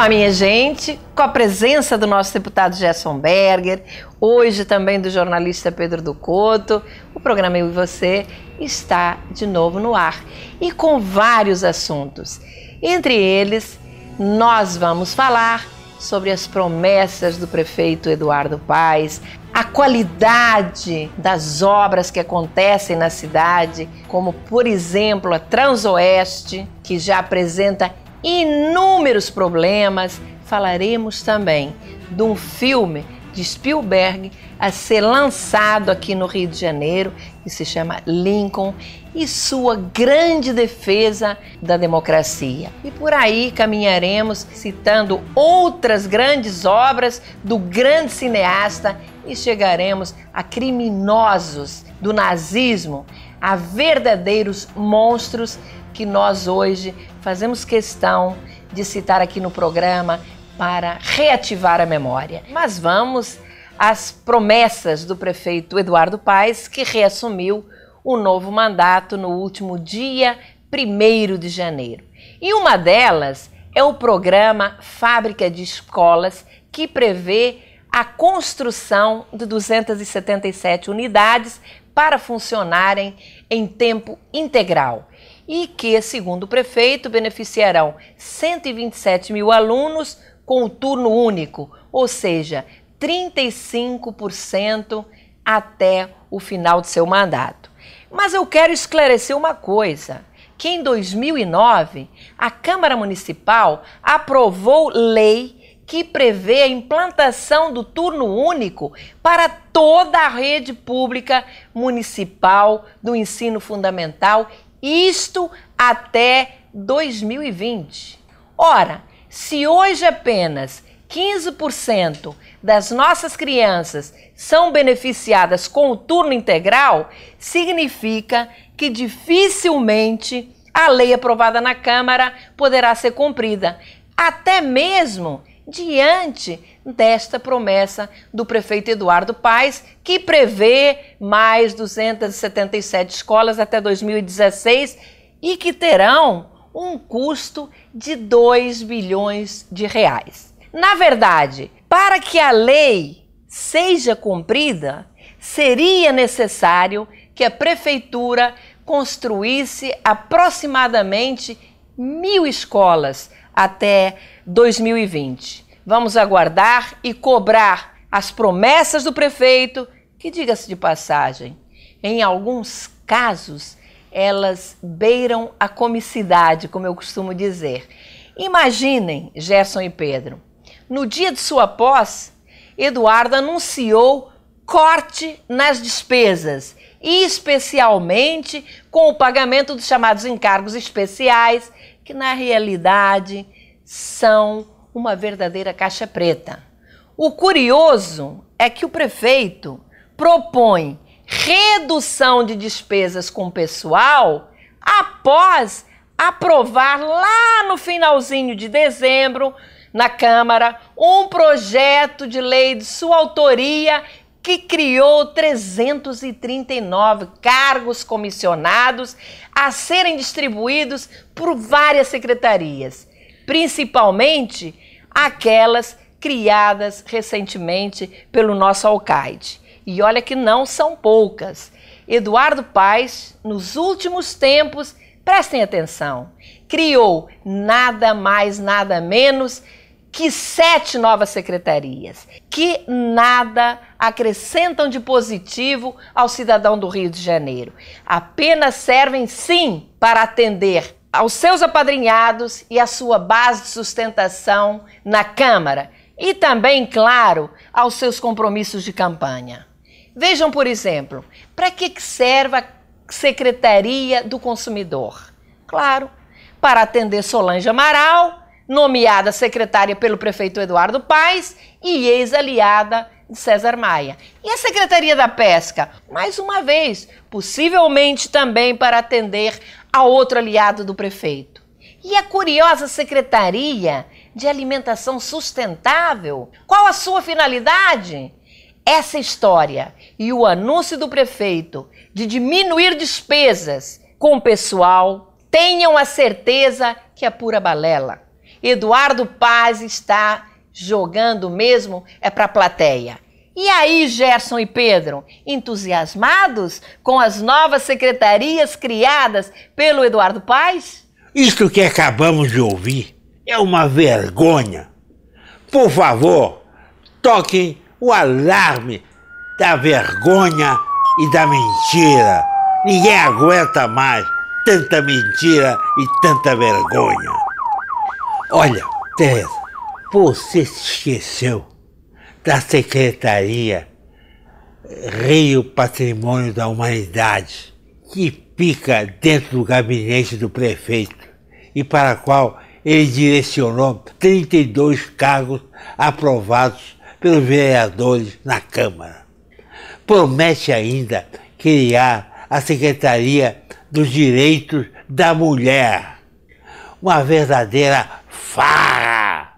a minha gente, com a presença do nosso deputado Gerson Berger, hoje também do jornalista Pedro do Couto, o programa Eu e Você está de novo no ar e com vários assuntos. Entre eles, nós vamos falar sobre as promessas do prefeito Eduardo Paes, a qualidade das obras que acontecem na cidade, como, por exemplo, a Transoeste, que já apresenta inúmeros problemas. Falaremos também de um filme de Spielberg a ser lançado aqui no Rio de Janeiro, que se chama Lincoln, e sua grande defesa da democracia. E por aí caminharemos citando outras grandes obras do grande cineasta e chegaremos a criminosos do nazismo, a verdadeiros monstros que nós hoje fazemos questão de citar aqui no programa para reativar a memória. Mas vamos às promessas do prefeito Eduardo Paes, que reassumiu o novo mandato no último dia 1º de janeiro. E uma delas é o programa Fábrica de Escolas, que prevê a construção de 277 unidades para funcionarem em tempo integral e que, segundo o prefeito, beneficiarão 127 mil alunos com o turno único, ou seja, 35% até o final de seu mandato. Mas eu quero esclarecer uma coisa, que em 2009 a Câmara Municipal aprovou lei que prevê a implantação do turno único para toda a rede pública municipal do ensino fundamental, isto até 2020. Ora, se hoje apenas 15% das nossas crianças são beneficiadas com o turno integral, significa que dificilmente a lei aprovada na Câmara poderá ser cumprida, até mesmo diante desta promessa do prefeito Eduardo Paes, que prevê mais 277 escolas até 2016 e que terão um custo de 2 bilhões de reais. Na verdade, para que a lei seja cumprida, seria necessário que a prefeitura construísse aproximadamente 1.000 escolas até 2020. Vamos aguardar e cobrar as promessas do prefeito, que, diga-se de passagem, em alguns casos, elas beiram a comicidade, como eu costumo dizer. Imaginem, Gerson e Pedro, no dia de sua posse, Eduardo anunciou corte nas despesas, e especialmente com o pagamento dos chamados encargos especiais, que na realidade são uma verdadeira caixa preta. O curioso é que o prefeito propõe redução de despesas com o pessoal após aprovar lá no finalzinho de dezembro, na Câmara, um projeto de lei de sua autoria que criou 339 cargos comissionados a serem distribuídos por várias secretarias, principalmente aquelas criadas recentemente pelo nosso alcaide. E olha que não são poucas. Eduardo Paes, nos últimos tempos, prestem atenção, criou nada mais, nada menos que 7 novas secretarias, que nada acrescentam de positivo ao cidadão do Rio de Janeiro. Apenas servem, sim, para atender aos seus apadrinhados e à sua base de sustentação na Câmara e também, claro, aos seus compromissos de campanha. Vejam, por exemplo, para que serve a Secretaria do Consumidor? Claro, para atender Solange Amaral, nomeada secretária pelo prefeito Eduardo Paes e ex-aliada de César Maia. E a Secretaria da Pesca? Mais uma vez, possivelmente também para atender a outro aliado do prefeito. E a curiosa Secretaria de Alimentação Sustentável? Qual a sua finalidade? Essa história e o anúncio do prefeito de diminuir despesas com o pessoal, tenham a certeza que é pura balela. Eduardo Paz está jogando mesmo para a plateia. E aí, Gerson e Pedro, entusiasmados com as novas secretarias criadas pelo Eduardo Paz? Isto que acabamos de ouvir é uma vergonha. Por favor, toquem o alarme da vergonha e da mentira. Ninguém aguenta mais tanta mentira e tanta vergonha. Olha, Tereza, você se esqueceu da Secretaria Rio Patrimônio da Humanidade, que fica dentro do gabinete do prefeito e para a qual ele direcionou 32 cargos aprovados pelos vereadores na Câmara. Promete ainda criar a Secretaria dos Direitos da Mulher, uma verdadeira farra.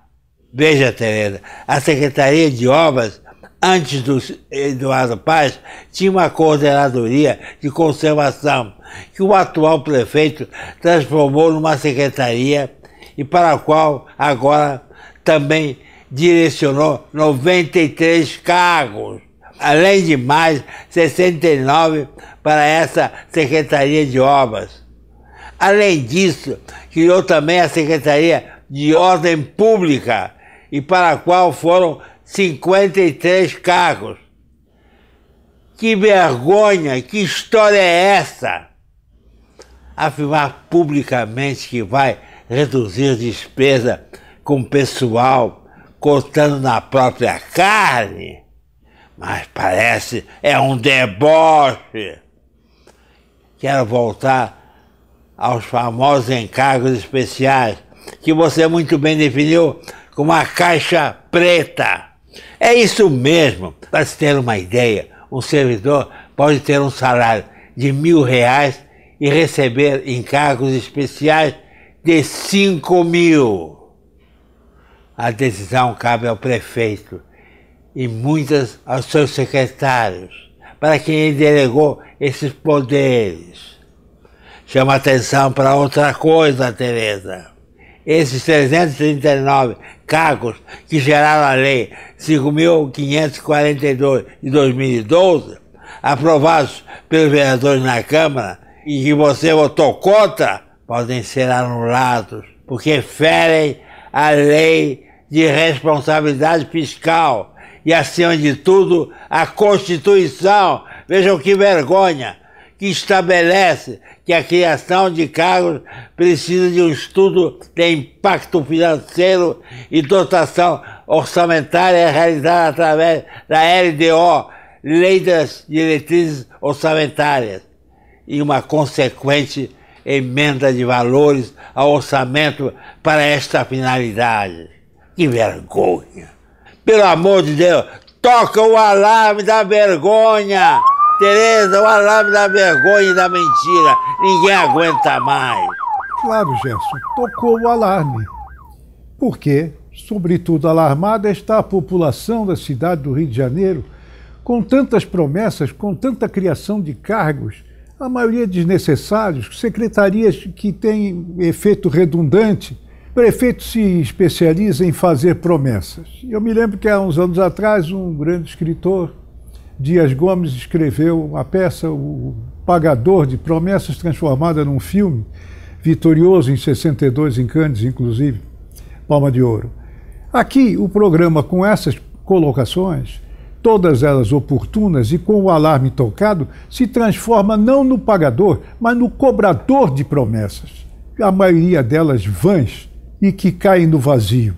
Veja, Tereza, a Secretaria de Obras, antes do Eduardo Paz, tinha uma coordenadoria de conservação, que o atual prefeito transformou numa secretaria e para a qual agora também direcionou 93 cargos, além de mais 69 para essa Secretaria de Obras. Além disso, criou também a Secretaria de Ordem Pública, e para a qual foram 53 cargos. Que vergonha, que história é essa? Afirmar publicamente que vai reduzir despesa com pessoal cortando na própria carne? Mas parece é um deboche. Quero voltar aos famosos encargos especiais, que você muito bem definiu como a caixa preta. É isso mesmo. Para se ter uma ideia, um servidor pode ter um salário de R$1.000 e receber encargos especiais de 5.000. A decisão cabe ao prefeito e muitas aos seus secretários, para quem ele delegou esses poderes. Chama atenção para outra coisa, Tereza. Esses 339 cargos que geraram a Lei 5.542 de 2012, aprovados pelos vereadores na Câmara e que você votou contra, podem ser anulados, porque ferem a Lei de Responsabilidade Fiscal e, acima de tudo, a Constituição. Vejam que vergonha! Que estabelece que a criação de cargos precisa de um estudo de impacto financeiro e dotação orçamentária realizada através da LDO, Lei das Diretrizes Orçamentárias, e uma consequente emenda de valores ao orçamento para esta finalidade. Que vergonha! Pelo amor de Deus, toca o alarme da vergonha! Tereza, o alarme da vergonha e da mentira. Ninguém aguenta mais. Claro, Gerson, tocou o alarme. Porque, sobretudo alarmada, está a população da cidade do Rio de Janeiro, com tantas promessas, com tanta criação de cargos, a maioria desnecessários, secretarias que têm efeito redundante. O prefeito se especializa em fazer promessas. Eu me lembro que há uns anos atrás um grande escritor, Dias Gomes, escreveu uma peça, O Pagador de Promessas, transformada num filme vitorioso em 62 em Cannes, inclusive, Palma de Ouro. Aqui o programa, com essas colocações, todas elas oportunas e com o alarme tocado, se transforma não no pagador, mas no cobrador de promessas. A maioria delas vãs e que caem no vazio.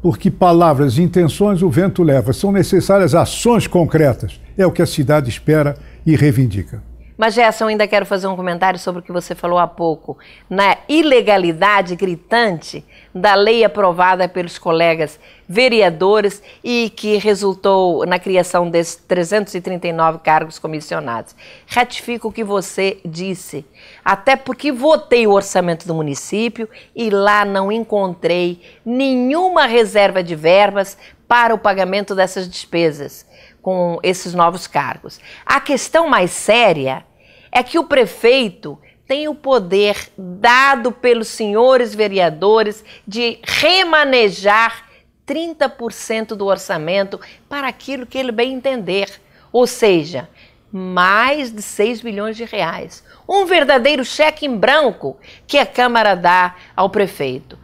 Porque palavras e intenções o vento leva. São necessárias ações concretas. É o que a cidade espera e reivindica. Mas, Gerson, ainda quero fazer um comentário sobre o que você falou há pouco, na ilegalidade gritante da lei aprovada pelos colegas vereadores e que resultou na criação desses 339 cargos comissionados. Ratifico o que você disse, até porque votei o orçamento do município e lá não encontrei nenhuma reserva de verbas para o pagamento dessas despesas com esses novos cargos. A questão mais séria é que o prefeito tem o poder dado pelos senhores vereadores de remanejar 30% do orçamento para aquilo que ele bem entender. Ou seja, mais de 6 bilhões de reais. Um verdadeiro cheque em branco que a Câmara dá ao prefeito.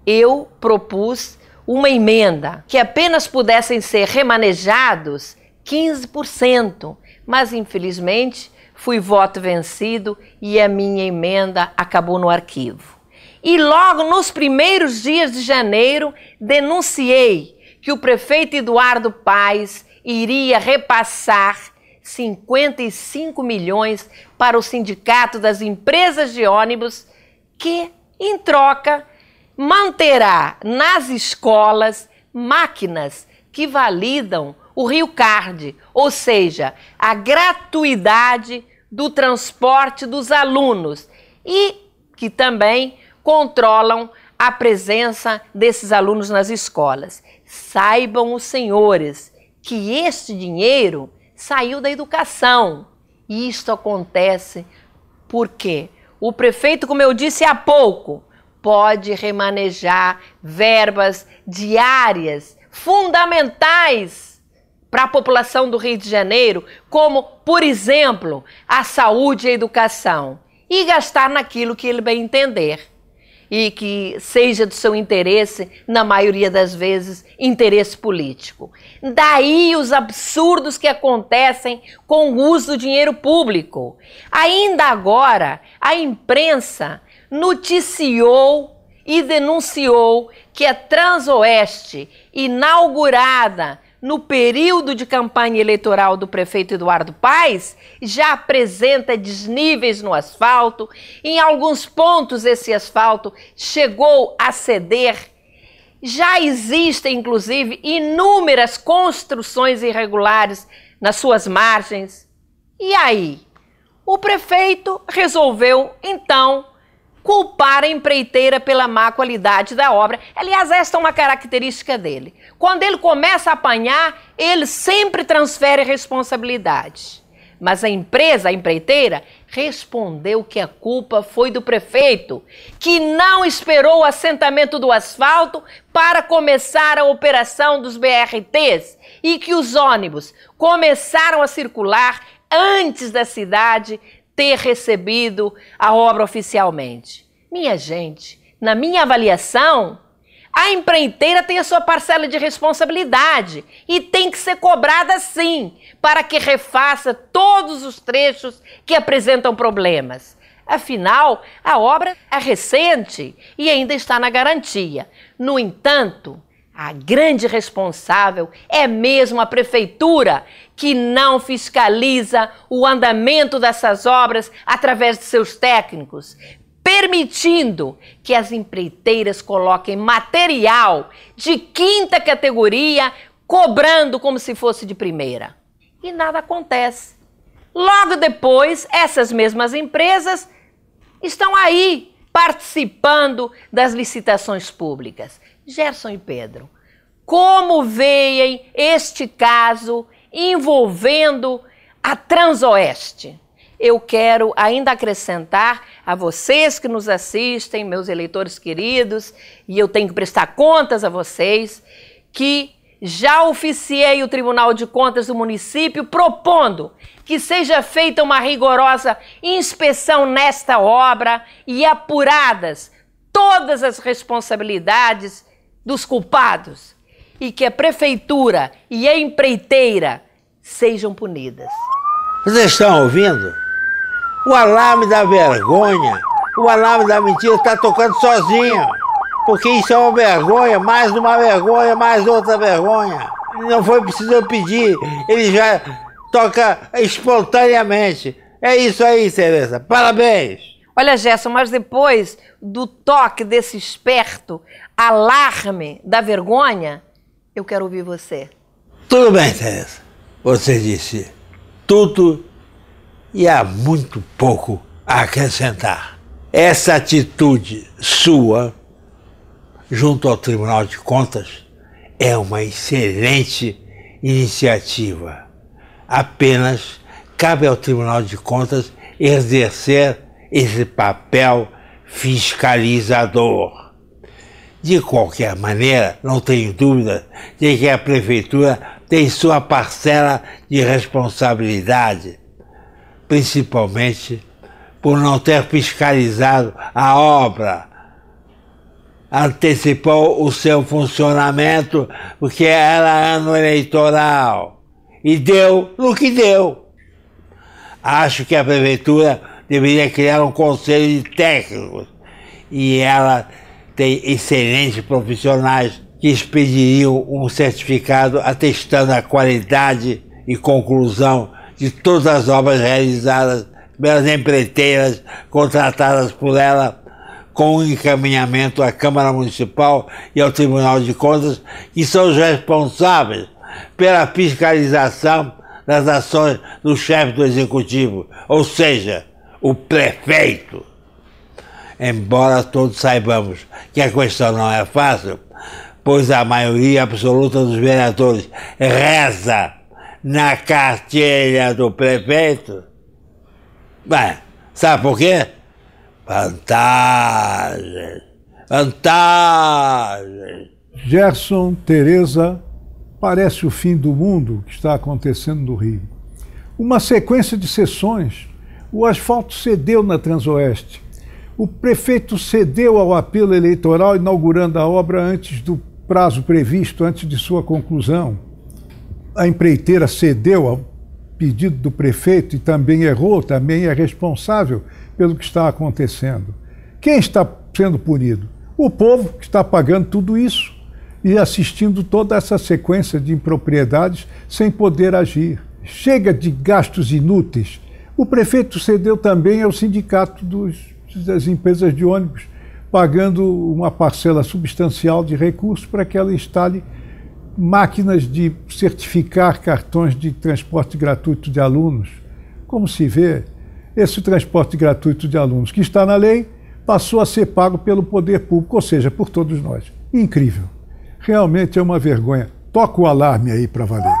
Eu propus uma emenda que apenas pudessem ser remanejados 15%, mas infelizmente fui voto vencido e a minha emenda acabou no arquivo. E logo nos primeiros dias de janeiro denunciei que o prefeito Eduardo Paes iria repassar 55 milhões para o Sindicato das Empresas de Ônibus, que, em troca, manterá nas escolas máquinas que validam o Rio Card, ou seja, a gratuidade do transporte dos alunos e que também controlam a presença desses alunos nas escolas. Saibam os senhores que este dinheiro saiu da educação. E isto acontece porque o prefeito, como eu disse há pouco, pode remanejar verbas diárias fundamentais para a população do Rio de Janeiro, como, por exemplo, a saúde e a educação, e gastar naquilo que ele bem entender e que seja do seu interesse, na maioria das vezes, interesse político. Daí os absurdos que acontecem com o uso do dinheiro público. Ainda agora, a imprensa noticiou e denunciou que a Transoeste, inaugurada no período de campanha eleitoral do prefeito Eduardo Paes, já apresenta desníveis no asfalto. Em alguns pontos esse asfalto chegou a ceder. Já existem, inclusive, inúmeras construções irregulares nas suas margens. E aí? O prefeito resolveu, então, culpar a empreiteira pela má qualidade da obra. Aliás, esta é uma característica dele. Quando ele começa a apanhar, ele sempre transfere responsabilidade. Mas a empresa, a empreiteira, respondeu que a culpa foi do prefeito, que não esperou o assentamento do asfalto para começar a operação dos BRTs e que os ônibus começaram a circular antes da cidade ter recebido a obra oficialmente. Minha gente, na minha avaliação, a empreiteira tem a sua parcela de responsabilidade e tem que ser cobrada sim, para que refaça todos os trechos que apresentam problemas. Afinal, a obra é recente e ainda está na garantia. No entanto, a grande responsável é mesmo a prefeitura, que não fiscaliza o andamento dessas obras através de seus técnicos, permitindo que as empreiteiras coloquem material de quinta categoria, cobrando como se fosse de primeira. E nada acontece. Logo depois, essas mesmas empresas estão aí participando das licitações públicas. Gerson e Pedro, como veem este caso envolvendo a Transoeste? Eu quero ainda acrescentar a vocês que nos assistem, meus eleitores queridos, e eu tenho que prestar contas a vocês, que já oficiei o Tribunal de Contas do município propondo que seja feita uma rigorosa inspeção nesta obra e apuradas todas as responsabilidades dos culpados e que a prefeitura e a empreiteira sejam punidas. Vocês estão ouvindo? O alarme da vergonha, o alarme da mentira está tocando sozinho. Porque isso é uma vergonha, mais uma vergonha, mais outra vergonha. Não foi preciso eu pedir, ele já toca espontaneamente. É isso aí, Tereza. Parabéns! Olha, Gerson, mas depois do toque desse esperto alarme da vergonha, eu quero ouvir você. Tudo bem, Tereza. Você disse tudo e há muito pouco a acrescentar. Essa atitude sua, junto ao Tribunal de Contas, é uma excelente iniciativa. Apenas cabe ao Tribunal de Contas exercer esse papel fiscalizador. De qualquer maneira, não tenho dúvida de que a prefeitura tem sua parcela de responsabilidade, principalmente por não ter fiscalizado a obra. Antecipou o seu funcionamento porque era ano eleitoral e deu no que deu. Acho que a prefeitura deveria criar um conselho de técnicos e ela tem excelentes profissionais que expediriam um certificado atestando a qualidade e conclusão de todas as obras realizadas pelas empreiteiras contratadas por ela, com um encaminhamento à Câmara Municipal e ao Tribunal de Contas, que são os responsáveis pela fiscalização das ações do chefe do Executivo, ou seja, o prefeito. Embora todos saibamos que a questão não é fácil, pois a maioria absoluta dos vereadores reza na cartilha do prefeito. Bem, sabe por quê? Vantagens. Gerson, Tereza, parece o fim do mundo que está acontecendo no Rio. Uma sequência de sessões. O asfalto cedeu na Transoeste. O prefeito cedeu ao apelo eleitoral, inaugurando a obra antes do prazo previsto, antes de sua conclusão. A empreiteira cedeu ao pedido do prefeito e também errou, também é responsável pelo que está acontecendo. Quem está sendo punido? O povo, que está pagando tudo isso e assistindo toda essa sequência de impropriedades sem poder agir. Chega de gastos inúteis. O prefeito cedeu também ao sindicato das empresas de ônibus, pagando uma parcela substancial de recursos para que ela instale máquinas de certificar cartões de transporte gratuito de alunos. Como se vê, esse transporte gratuito de alunos que está na lei passou a ser pago pelo poder público, ou seja, por todos nós. Incrível. Realmente é uma vergonha. Toca o alarme aí para valer.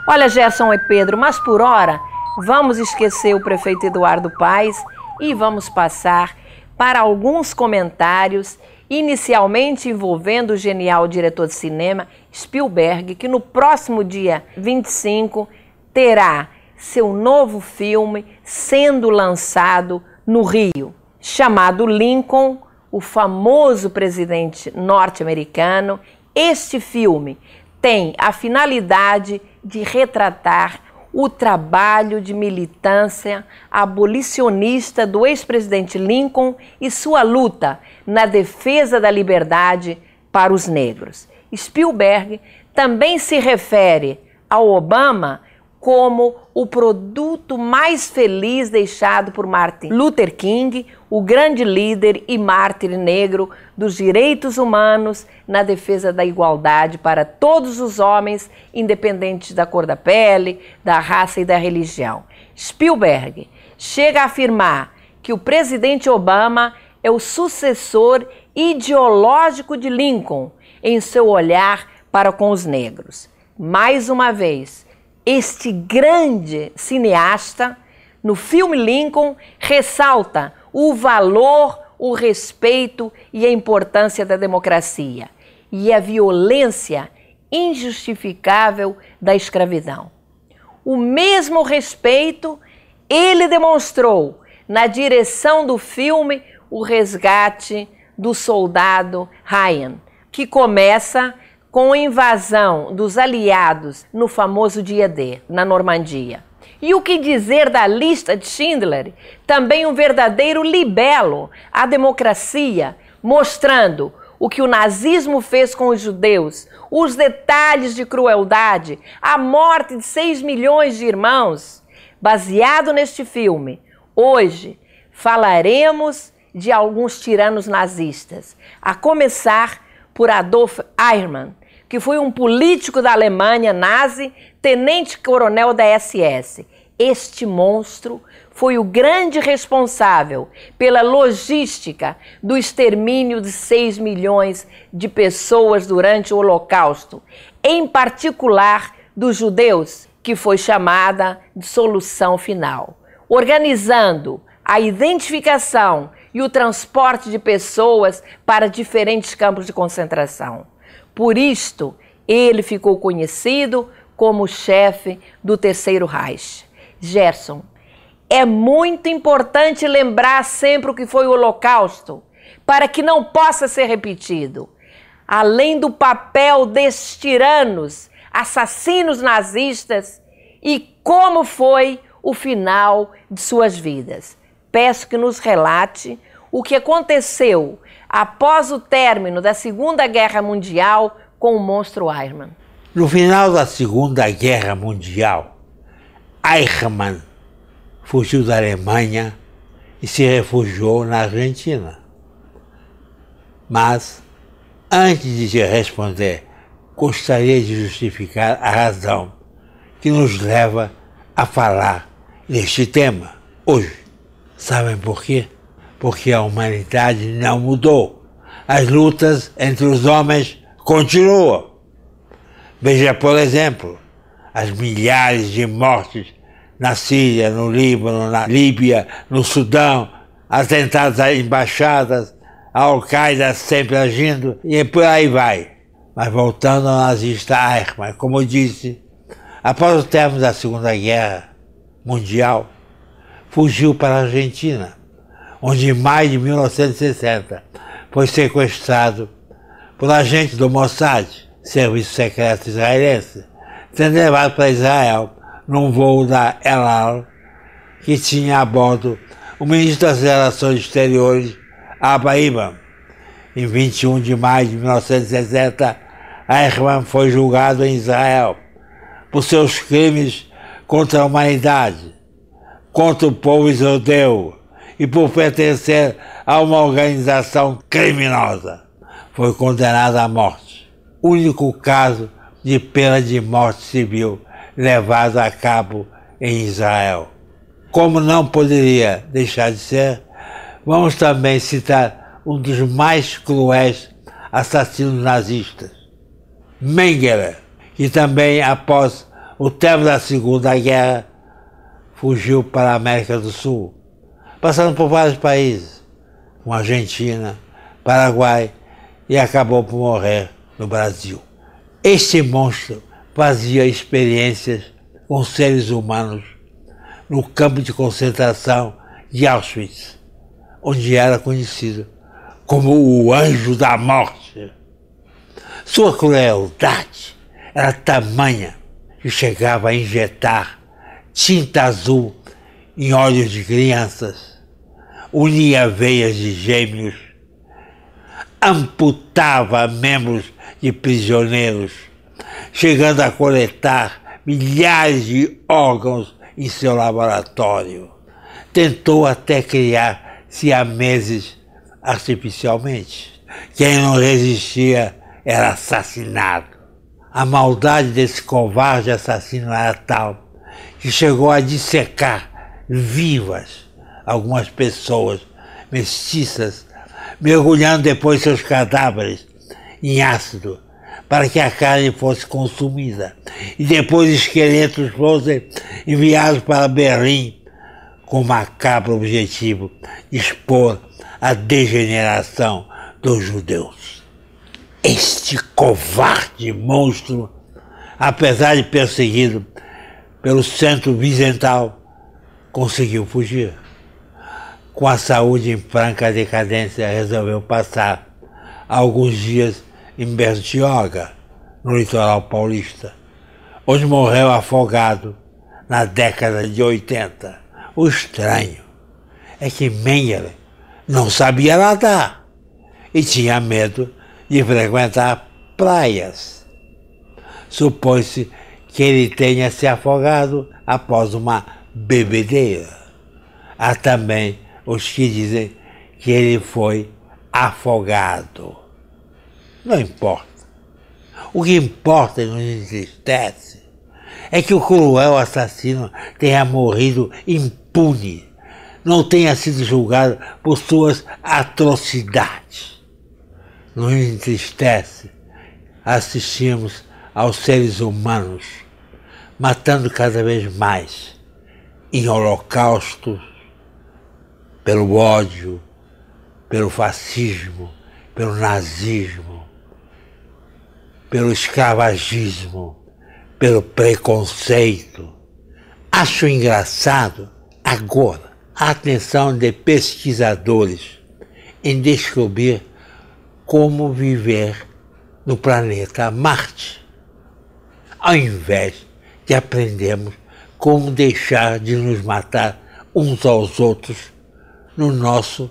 Olha, Gerson e Pedro, mas por hora, vamos esquecer o prefeito Eduardo Paes e vamos passar para alguns comentários, inicialmente envolvendo o genial diretor de cinema Spielberg, que no próximo dia 25 terá seu novo filme sendo lançado no Rio, chamado Lincoln, o famoso presidente norte-americano. Este filme tem a finalidade de retratar o trabalho de militância abolicionista do ex-presidente Lincoln e sua luta na defesa da liberdade para os negros. Spielberg também se refere ao Obama como o produto mais feliz deixado por Martin Luther King, o grande líder e mártir negro dos direitos humanos na defesa da igualdade para todos os homens, independente da cor da pele, da raça e da religião. Spielberg chega a afirmar que o presidente Obama é o sucessor ideológico de Lincoln em seu olhar para com os negros. Mais uma vez, este grande cineasta, no filme Lincoln, ressalta o valor, o respeito e a importância da democracia e a violência injustificável da escravidão. O mesmo respeito ele demonstrou na direção do filme O Resgate do Soldado Ryan, que começa com a invasão dos aliados no famoso Dia D, na Normandia. E o que dizer da lista de Schindler? Também um verdadeiro libelo à democracia, mostrando o que o nazismo fez com os judeus, os detalhes de crueldade, a morte de 6 milhões de irmãos. Baseado neste filme, hoje falaremos de alguns tiranos nazistas, a começar por Adolf Eichmann, que foi um político da Alemanha nazi, tenente-coronel da SS. Este monstro foi o grande responsável pela logística do extermínio de 6 milhões de pessoas durante o Holocausto, em particular dos judeus, que foi chamada de solução final, organizando a identificação e o transporte de pessoas para diferentes campos de concentração. Por isto, ele ficou conhecido como chefe do Terceiro Reich. Gerson, é muito importante lembrar sempre o que foi o Holocausto, para que não possa ser repetido. Além do papel desses tiranos, assassinos nazistas, e como foi o final de suas vidas. Peço que nos relate o que aconteceu após o término da Segunda Guerra Mundial com o monstro Eichmann. No final da Segunda Guerra Mundial, Eichmann fugiu da Alemanha e se refugiou na Argentina. Mas, antes de te responder, gostaria de justificar a razão que nos leva a falar neste tema hoje. Sabem por quê? Porque a humanidade não mudou. As lutas entre os homens continuam. Veja, por exemplo, as milhares de mortes na Síria, no Líbano, na Líbia, no Sudão, atentados a embaixadas, a Al-Qaeda sempre agindo, e por aí vai. Mas voltando ao nazista Eichmann, como eu disse, após o término da Segunda Guerra Mundial, fugiu para a Argentina, onde em maio de 1960 foi sequestrado por agentes do Mossad, serviço secreto israelense, sendo levado para Israel num voo da El Al, que tinha a bordo o ministro das Relações Exteriores, Abba Eban. Em 21 de maio de 1960, Eichmann foi julgado em Israel por seus crimes contra a humanidade, contra o povo judeu e por pertencer a uma organização criminosa. Foi condenado à morte. Único caso de pena de morte civil levado a cabo em Israel. Como não poderia deixar de ser, vamos também citar um dos mais cruéis assassinos nazistas, Mengele, que também, após o término da Segunda Guerra, fugiu para a América do Sul, passando por vários países, como Argentina, Paraguai, e acabou por morrer no Brasil. Este monstro fazia experiências com seres humanos no campo de concentração de Auschwitz, onde era conhecido como o Anjo da Morte. Sua crueldade era tamanha que chegava a injetar tinta azul em olhos de crianças, unia veias de gêmeos, amputava membros de prisioneiros, chegando a coletar milhares de órgãos em seu laboratório. Tentou até criar siameses artificialmente. Quem não resistia era assassinado. A maldade desse covarde assassino era tal que chegou a dissecar vivas algumas pessoas mestiças, mergulhando depois seus cadáveres em ácido para que a carne fosse consumida e depois esqueletos fossem enviados para Berlim com o macabro objetivo de expor a degeneração dos judeus. Este covarde monstro, apesar de perseguido pelo centro vicental, conseguiu fugir. Com a saúde em franca decadência, resolveu passar alguns dias em Bertioga, no litoral paulista, onde morreu afogado na década de 80. O estranho é que Mengele não sabia nadar e tinha medo de frequentar praias. Supõe-se que ele tenha se afogado após uma bebedeira. Há também os que dizem que ele foi afogado. Não importa. O que importa e nos entristece é que o cruel assassino tenha morrido impune, não tenha sido julgado por suas atrocidades. Nos entristece assistirmos aos seres humanos matando cada vez mais em holocaustos, pelo ódio, pelo fascismo, pelo nazismo, pelo escravagismo, pelo preconceito. Acho engraçado agora a atenção de pesquisadores em descobrir como viver no planeta Marte, ao invés de aprendermos como deixar de nos matar uns aos outros no nosso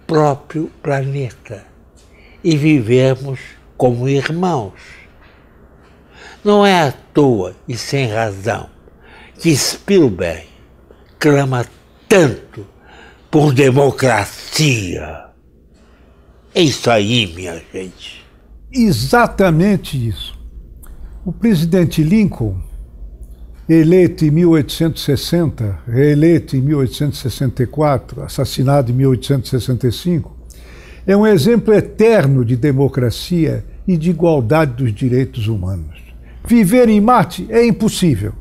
próprio planeta e vivermos como irmãos. Não é à toa e sem razão que Spielberg clama tanto por democracia. É isso aí, minha gente. Exatamente isso. O presidente Lincoln, eleito em 1860, reeleito em 1864, assassinado em 1865, é um exemplo eterno de democracia e de igualdade dos direitos humanos. Viver em Marte é impossível.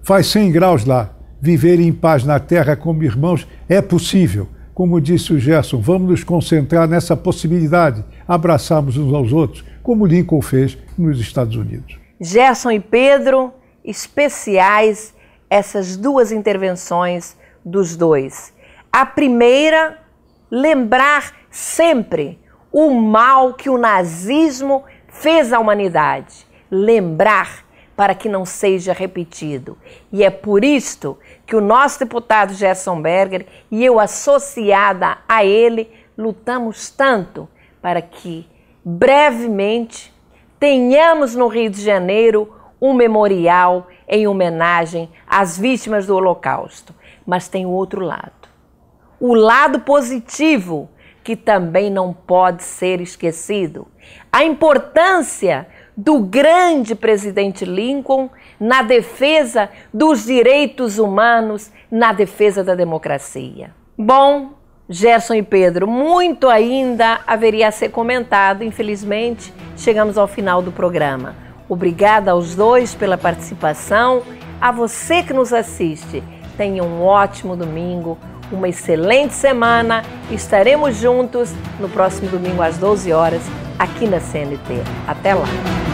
Faz 100 graus lá. Viver em paz na Terra como irmãos é possível. Como disse o Gerson, vamos nos concentrar nessa possibilidade, abraçarmos uns aos outros, como Lincoln fez nos Estados Unidos. Gerson e Pedro, especiais essas duas intervenções dos dois. A primeira, lembrar sempre o mal que o nazismo fez à humanidade. Lembrar para que não seja repetido. E é por isto que o nosso deputado Gerson Berger e eu, associada a ele, lutamos tanto para que brevemente tenhamos no Rio de Janeiro um memorial em homenagem às vítimas do Holocausto. Mas tem o outro lado. O lado positivo, que também não pode ser esquecido. A importância do grande presidente Lincoln na defesa dos direitos humanos, na defesa da democracia. Bom, Gerson e Pedro, muito ainda haveria a ser comentado. Infelizmente, chegamos ao final do programa. Obrigada aos dois pela participação. A você que nos assiste, tenha um ótimo domingo, uma excelente semana. Estaremos juntos no próximo domingo às 12 horas, aqui na CNT. Até lá!